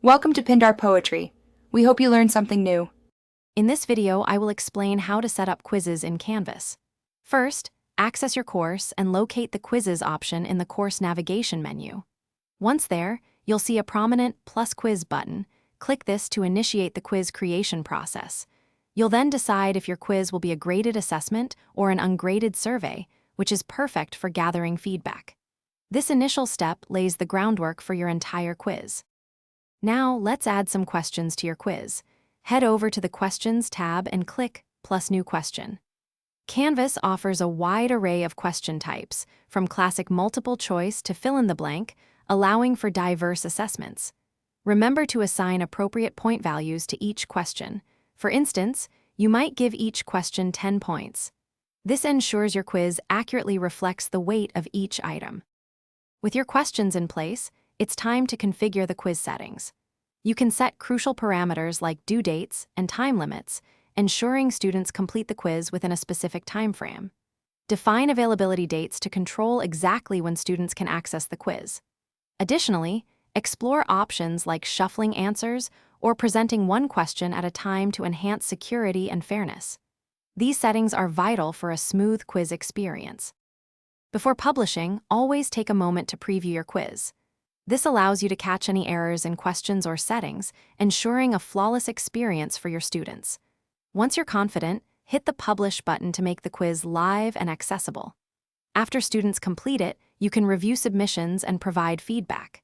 Welcome to Pindar Poetry. We hope you learned something new. In this video, I will explain how to set up quizzes in Canvas. First, access your course and locate the Quizzes option in the course navigation menu. Once there, you'll see a prominent Plus Quiz button. Click this to initiate the quiz creation process. You'll then decide if your quiz will be a graded assessment or an ungraded survey, which is perfect for gathering feedback. This initial step lays the groundwork for your entire quiz. Now, let's add some questions to your quiz. Head over to the Questions tab and click Plus New Question. Canvas offers a wide array of question types, from classic multiple choice to fill in the blank, allowing for diverse assessments. Remember to assign appropriate point values to each question. For instance, you might give each question 10 points. This ensures your quiz accurately reflects the weight of each item. With your questions in place, it's time to configure the quiz settings. You can set crucial parameters like due dates and time limits, ensuring students complete the quiz within a specific time frame. Define availability dates to control exactly when students can access the quiz. Additionally, explore options like shuffling answers or presenting one question at a time to enhance security and fairness. These settings are vital for a smooth quiz experience. Before publishing, always take a moment to preview your quiz. This allows you to catch any errors in questions or settings, ensuring a flawless experience for your students. Once you're confident, hit the Publish button to make the quiz live and accessible. After students complete it, you can review submissions and provide feedback.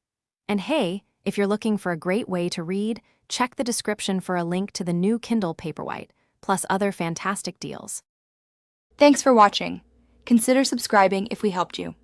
And hey, if you're looking for a great way to read, check the description for a link to the new Kindle Paperwhite, plus other fantastic deals. Thanks for watching. Consider subscribing if we helped you.